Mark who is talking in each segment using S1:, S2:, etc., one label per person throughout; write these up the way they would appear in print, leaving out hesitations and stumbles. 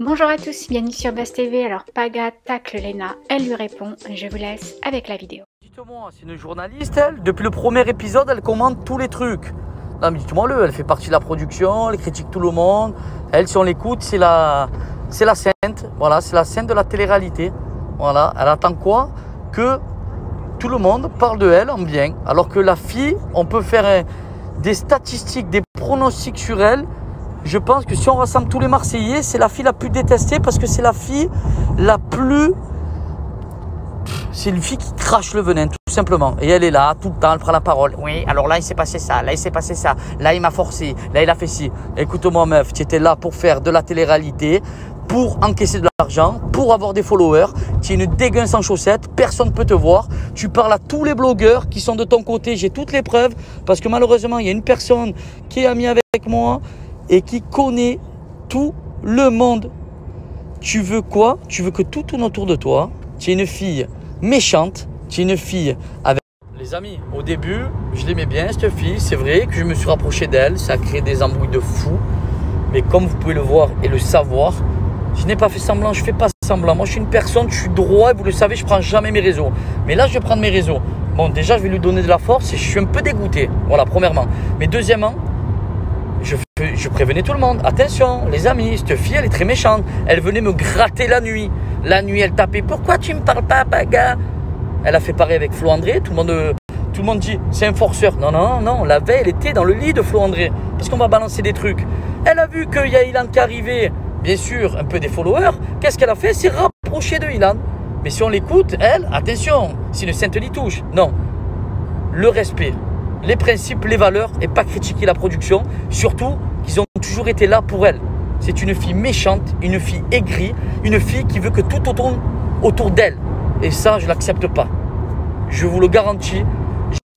S1: Bonjour à tous, bienvenue sur Buzz TV. Alors Paga tacle Lena, elle lui répond. Je vous laisse avec la vidéo.
S2: Dites-moi, c'est une journaliste elle. Depuis le premier épisode, elle commente tous les trucs. Non mais dites-moi-le, elle fait partie de la production, elle critique tout le monde. Elle, si on l'écoute, c'est la sainte. Voilà, c'est la sainte de la télé-réalité. Voilà, elle attend quoi? Que tout le monde parle de elle en bien. Alors que la fille, on peut faire des statistiques, des pronostics sur elle. Je pense que si on rassemble tous les Marseillais, c'est la fille la plus détestée parce que c'est la fille la plus... C'est une fille qui crache le venin, tout simplement. Et elle est là, tout le temps, elle prend la parole. Oui, alors là, il s'est passé ça, là, il s'est passé ça. Là, il m'a forcé, là, il a fait ci. Écoute-moi, meuf, tu étais là pour faire de la télé-réalité, pour encaisser de l'argent, pour avoir des followers. Tu es une dégueulasse en chaussettes, personne ne peut te voir. Tu parles à tous les blogueurs qui sont de ton côté. J'ai toutes les preuves parce que malheureusement, il y a une personne qui est amie avec moi et qui connaît tout le monde. Tu veux quoi? Tu veux que tout tourne autour de toi. Tu es une fille méchante. Tu es une fille avec... Les amis, au début, je l'aimais bien cette fille. C'est vrai que je me suis rapproché d'elle. Ça a créé des embrouilles de fou. Mais comme vous pouvez le voir et le savoir, je n'ai pas fait semblant. Je ne fais pas semblant. Moi, je suis une personne, je suis droit. Vous le savez, je ne prends jamais mes réseaux. Mais là, je vais prendre mes réseaux. Bon, déjà, je vais lui donner de la force et je suis un peu dégoûté. Voilà, premièrement. Mais deuxièmement, je prévenais tout le monde. Attention, les amis, cette fille, elle est très méchante. Elle venait me gratter la nuit. La nuit, elle tapait. Pourquoi tu ne me parles pas, Paga? Elle a fait pareil avec Flo André. Tout le monde dit, c'est un forceur. Non, non, non. La veille, elle était dans le lit de Flo André. Parce qu'on va balancer des trucs. Elle a vu qu'il y a Ilan qui arrivait. Bien sûr, un peu des followers. Qu'est-ce qu'elle a fait? C'est rapprocher de Ilan. Mais si on l'écoute, elle, attention, c'est une sainte litouche. Non. Le respect, les principes, les valeurs et pas critiquer la production. Surtout qu'ils ont toujours été là pour elle. C'est une fille méchante, une fille aigrie, une fille qui veut que tout tourne autour d'elle. Et ça, je ne l'accepte pas. Je vous le garantis.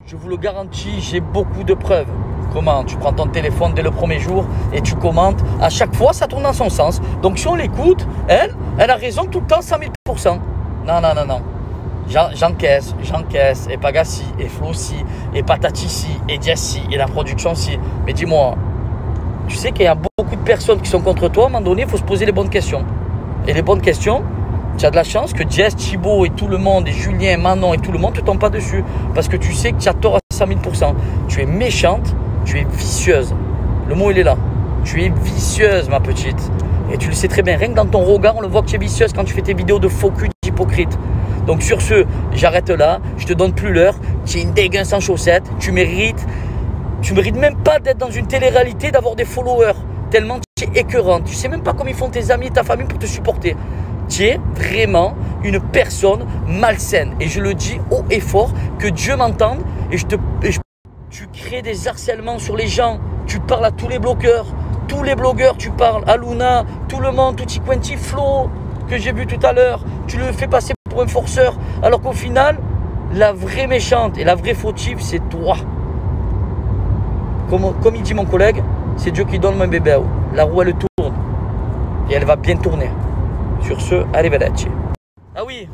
S2: Je vous le garantis, j'ai beaucoup de preuves. Comment? Tu prends ton téléphone dès le premier jour et tu commentes. À chaque fois, ça tourne dans son sens. Donc si on l'écoute, elle a raison tout le temps, 100 000%. Non, non, non, non. J'encaisse, et Pagassi, et Flossi, et Patatissi, et Diassi, et la production si. Mais dis-moi, tu sais qu'il y a beaucoup de personnes qui sont contre toi, à un moment donné, il faut se poser les bonnes questions. Et les bonnes questions, tu as de la chance que Jess, Thibaut et tout le monde, et Julien, Manon et tout le monde ne te tombent pas dessus. Parce que tu sais que tu as tort à 100 000%. Tu es méchante, tu es vicieuse. Le mot, il est là. Tu es vicieuse, ma petite. Et tu le sais très bien. Rien que dans ton regard, on le voit que tu es vicieuse quand tu fais tes vidéos de faux cul d'hypocrite. Donc sur ce, j'arrête là. Je te donne plus l'heure. Tu es une dégueulasse en chaussettes. Tu mérites même pas d'être dans une télé-réalité, d'avoir des followers. Tellement tu es écœurante. Tu sais même pas comment ils font tes amis et ta famille pour te supporter. Tu es vraiment une personne malsaine. Et je le dis haut et fort, que Dieu m'entende. Tu crées des harcèlements sur les gens. Tu parles à tous les blogueurs. Tous les blogueurs, tu parles à Luna, tout le monde, Tutti Quanti, Flo, que j'ai vu tout à l'heure. Tu le fais passer pour un forceur. Alors qu'au final, la vraie méchante et la vraie fautive, c'est toi. Comme il dit mon collègue, c'est Dieu qui donne mon bébé. La roue, elle tourne. Et elle va bien tourner. Sur ce, arrivederci. Ah oui,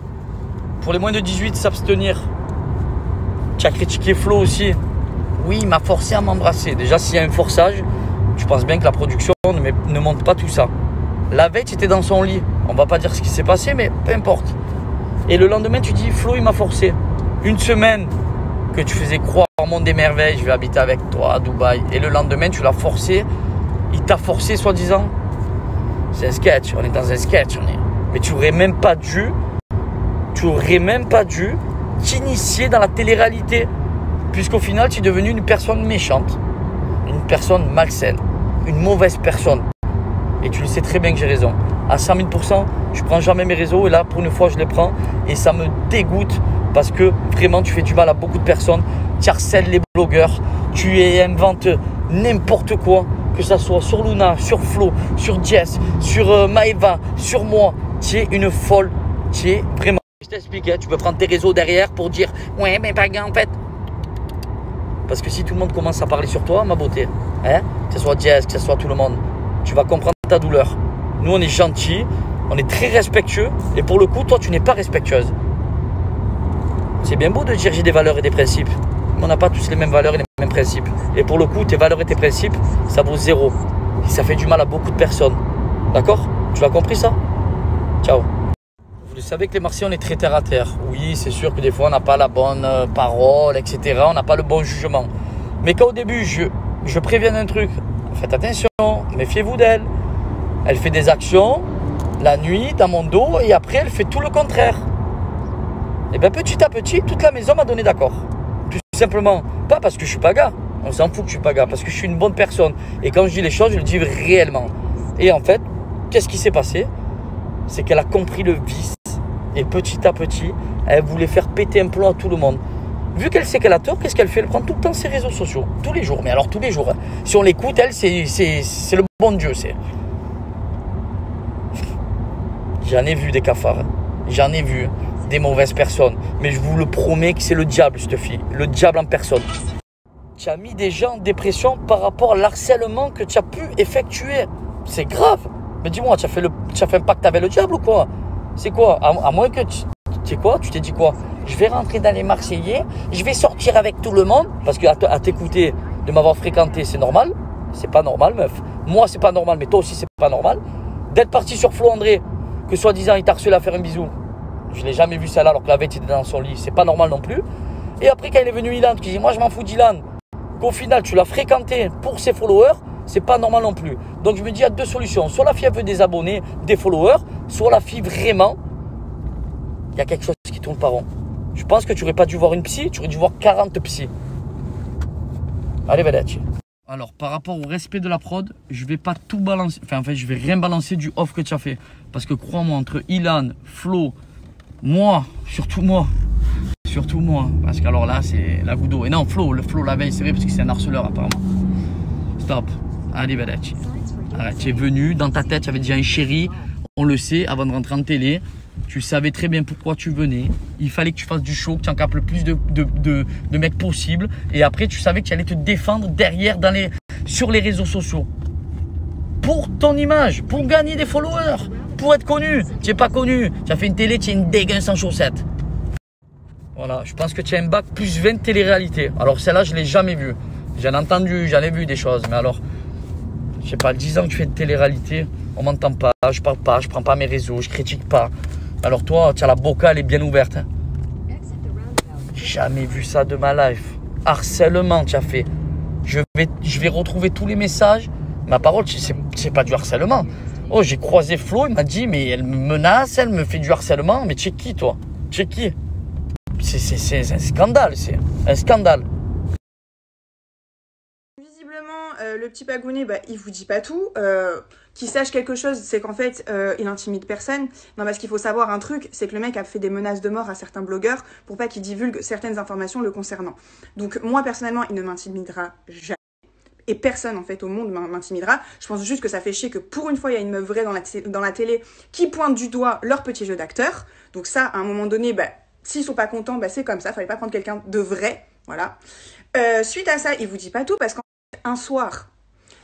S2: pour les moins de 18, s'abstenir. Tu as critiqué Flo aussi. Oui, il m'a forcé à m'embrasser. Déjà, s'il y a un forçage, je pense bien que la production ne montre pas tout ça. La veille, tu étais dans son lit. On va pas dire ce qui s'est passé, mais peu importe. Et le lendemain, tu dis, Flo, il m'a forcé. Une semaine que tu faisais croire au monde des merveilles, je vais habiter avec toi à Dubaï. Et le lendemain, tu l'as forcé. Il t'a forcé, soi-disant. C'est un sketch. On est dans un sketch. Mais tu n'aurais même pas dû t'initier dans la télé-réalité. Puisqu'au final, tu es devenu une personne méchante. Une personne malsaine. Une mauvaise personne. Et tu le sais très bien que j'ai raison. À 100 000%, je ne prends jamais mes réseaux. Et là, pour une fois, je les prends. Et ça me dégoûte. Parce que vraiment, tu fais du mal à beaucoup de personnes. Tu harcèles les blogueurs. Tu inventes n'importe quoi. Que ça soit sur Luna, sur Flo, sur Jess, sur Maëva, sur moi. Tu es une folle. Tu es vraiment... Je t'explique, hein, tu peux prendre tes réseaux derrière pour dire « Ouais, mais Paga, en fait... » Parce que si tout le monde commence à parler sur toi, ma beauté, hein, que ce soit Jess, que ce soit tout le monde, tu vas comprendre ta douleur. Nous, on est gentils, on est très respectueux. Et pour le coup, toi, tu n'es pas respectueuse. C'est bien beau de dire j'ai des valeurs et des principes. Mais on n'a pas tous les mêmes valeurs et les mêmes principes. Et pour le coup, tes valeurs et tes principes, ça vaut zéro. Et ça fait du mal à beaucoup de personnes. D'accord ? Tu l'as compris ça? Ciao. Vous savez que les Marseillais, on est très terre à terre. Oui, c'est sûr que des fois, on n'a pas la bonne parole, etc. On n'a pas le bon jugement. Mais quand au début, je préviens d'un truc, faites attention, méfiez-vous d'elle. Elle fait des actions la nuit dans mon dos et après, elle fait tout le contraire. Et bien, petit à petit, toute la maison m'a donné d'accord. Tout simplement, pas parce que je suis pas gars. On s'en fout que je suis pas gars, parce que je suis une bonne personne. Et quand je dis les choses, je le dis réellement. Et en fait, qu'est-ce qui s'est passé? C'est qu'elle a compris le vice. Et petit à petit, elle voulait faire péter un plomb à tout le monde. Vu qu'elle sait qu'elle a tort, qu'est-ce qu'elle fait? Elle prend tout le temps ses réseaux sociaux. Tous les jours. Mais alors tous les jours. Si on l'écoute, elle, c'est le bon Dieu. J'en ai vu des cafards. J'en ai vu des mauvaises personnes. Mais je vous le promets que c'est le diable, cette fille. Le diable en personne. Tu as mis des gens en dépression par rapport à l'harcèlement que tu as pu effectuer. C'est grave. Mais dis-moi, tu as fait un pacte avec le diable ou quoi? C'est quoi? À moins que tu sais quoi? Tu t'es dit quoi? Je vais rentrer dans les Marseillais, je vais sortir avec tout le monde. Parce qu'à t'écouter, de m'avoir fréquenté, c'est normal. C'est pas normal, meuf. Moi, c'est pas normal, mais toi aussi, c'est pas normal. D'être parti sur Flo André, que soi-disant, il t'a harcelé à faire un bisou. Je l'ai jamais vu ça là, alors que la veille, était dans son lit. C'est pas normal non plus. Et après, quand il est venu Ilan, qui dit, moi, je m'en fous d'Ilan. Qu'au final, tu l'as fréquenté pour ses followers, c'est pas normal non plus. Donc, je me dis, il y a deux solutions. Soit la fille, elle veut des abonnés, des followers, soit la fille, vraiment, il y a quelque chose qui tourne pas rond. Je pense que tu n'aurais pas dû voir une psy, tu aurais dû voir 40 psys. Allez, vedette. Alors, par rapport au respect de la prod, je vais pas tout balancer. Enfin, en fait, je vais rien balancer du off que tu as fait. Parce que crois-moi, entre Ilan, Flo, moi, surtout moi, parce qu'alors là, c'est la goutte d'eau. Et non, Flo la veille, c'est vrai, parce que c'est un harceleur apparemment. Stop. Allez, vedette. Arrête, tu es venu, dans ta tête, tu avais déjà un chéri. On le sait, avant de rentrer en télé. Tu savais très bien pourquoi tu venais. Il fallait que tu fasses du show, que tu en capes le plus de mecs possible. Et après, tu savais que tu allais te défendre derrière sur les réseaux sociaux. Pour ton image, pour gagner des followers, pour être connu. Tu n'es pas connu. Tu as fait une télé, tu es une dégueulasse sans chaussettes. Voilà, je pense que tu as un bac plus 20 télé-réalité. Alors celle-là, je ne l'ai jamais vue. J'en ai entendu, j'en ai vu des choses. Mais alors, je sais pas, 10 ans que tu fais de télé-réalité, on m'entend pas, je parle pas, je prends pas mes réseaux, je critique pas. Alors toi, tu as la boca, elle est bien ouverte. Hein. Jamais vu ça de ma life. Harcèlement, tu as fait. Je vais retrouver tous les messages. Ma parole, c'est pas du harcèlement. Oh, j'ai croisé Flo, il m'a dit, mais elle me menace, elle me fait du harcèlement. Mais tu es qui, toi? Tu es qui? C'est un scandale, c'est un scandale.
S3: Visiblement, le petit Pagounet, il vous dit pas tout. Qu'il sache quelque chose, c'est qu'en fait, il intimide personne. Non, parce qu'il faut savoir un truc, c'est que le mec a fait des menaces de mort à certains blogueurs pour pas qu'ils divulguent certaines informations le concernant. Donc moi, personnellement, il ne m'intimidera jamais. Et personne, en fait, au monde m'intimidera. Je pense juste que ça fait chier que pour une fois, il y a une meuf vraie dans la télé qui pointe du doigt leur petit jeu d'acteur. Donc ça, à un moment donné, s'ils sont pas contents, c'est comme ça. Fallait pas prendre quelqu'un de vrai. Voilà. Suite à ça, il vous dit pas tout parce qu'un soir...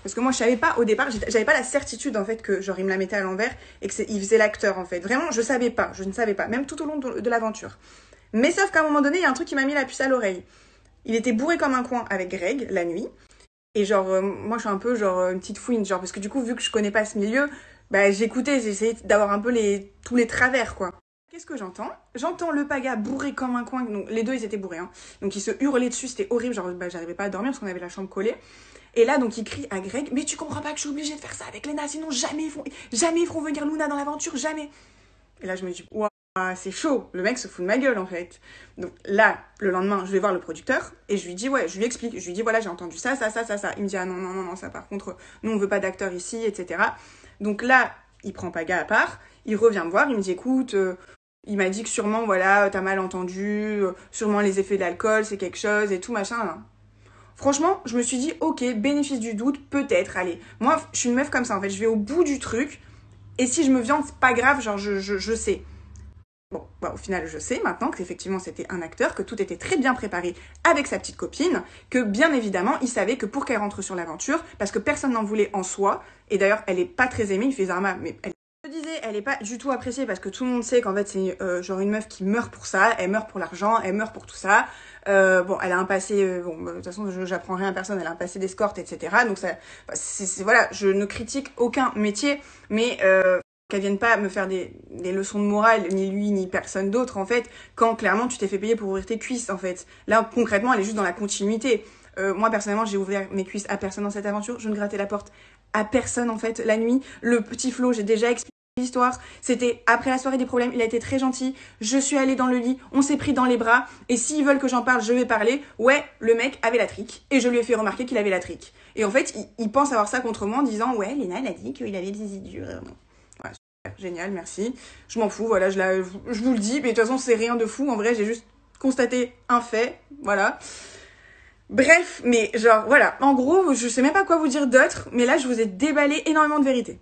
S3: Parce que moi, je savais pas, au départ, j'avais pas la certitude, en fait, que, genre, il me la mettait à l'envers et il faisait l'acteur, en fait. Vraiment, je ne savais pas, même tout au long de l'aventure. Mais sauf qu'à un moment donné, il y a un truc qui m'a mis la puce à l'oreille. Il était bourré comme un coin avec Greg, la nuit. Et genre, moi, je suis un peu, genre, une petite fouine, genre, parce que du coup, vu que je connais pas ce milieu, j'écoutais, j'essayais d'avoir un peu tous les travers, quoi. Qu'est-ce que j'entends? J'entends le Paga bourré comme un coin. Donc, les deux, ils étaient bourrés, hein. Donc, ils se hurlaient dessus, c'était horrible. Genre, j'arrivais pas à dormir parce qu'on avait la chambre collée. Et là, donc, il crie à Greg, mais tu comprends pas que je suis obligée de faire ça avec Léna, sinon jamais ils feront venir Luna dans l'aventure, jamais. Et là, je me dis, waouh, c'est chaud. Le mec se fout de ma gueule, en fait. Donc là, le lendemain, je vais voir le producteur et je lui dis, je lui explique. Je lui dis, voilà, j'ai entendu ça. Il me dit, ah non, ça, par contre, nous, on veut pas d'acteur ici, etc. Donc là, il prend Paga à part, il revient me voir, il me dit, écoute, il m'a dit que sûrement, voilà, t'as mal entendu, sûrement les effets de l'alcool, c'est quelque chose et tout, machin, là. Franchement, je me suis dit, ok, bénéfice du doute, peut-être, allez. Moi, je suis une meuf comme ça, en fait, je vais au bout du truc, et si je me viande, c'est pas grave, genre, je sais. Bon, au final, je sais maintenant qu'effectivement, c'était un acteur, que tout était très bien préparé avec sa petite copine, que bien évidemment, il savait que pour qu'elle rentre sur l'aventure, parce que personne n'en voulait en soi, et d'ailleurs, elle est pas très aimée, il fait Zarma, mais je disais, elle est pas du tout appréciée parce que tout le monde sait qu'en fait c'est genre une meuf qui meurt pour ça, elle meurt pour l'argent, elle meurt pour tout ça. Bon, elle a un passé, de toute façon j'apprends rien à personne, elle a un passé d'escorte, etc. Donc ça, voilà, je ne critique aucun métier, mais qu'elle vienne pas me faire des leçons de morale, ni lui, ni personne d'autre, en fait, quand clairement tu t'es fait payer pour ouvrir tes cuisses, en fait. Là, concrètement, elle est juste dans la continuité. Moi, personnellement, j'ai ouvert mes cuisses à personne dans cette aventure. Je ne grattais la porte à personne, en fait, la nuit. Le petit Flo, j'ai déjà expliqué l'histoire. C'était après la soirée des problèmes. Il a été très gentil. Je suis allée dans le lit. On s'est pris dans les bras. Et s'ils veulent que j'en parle, je vais parler. Ouais, le mec avait la trique. Et je lui ai fait remarquer qu'il avait la trique. Et en fait, il pense avoir ça contre moi en disant, ouais, Léna, elle a dit qu'il avait des zizi durs. Ouais, super, génial, merci. Je m'en fous, voilà, je vous le dis. Mais de toute façon, c'est rien de fou. En vrai, j'ai juste constaté un fait. Voilà. Bref, mais genre, voilà. En gros, je sais même pas quoi vous dire d'autre. Mais là, je vous ai déballé énormément de vérité.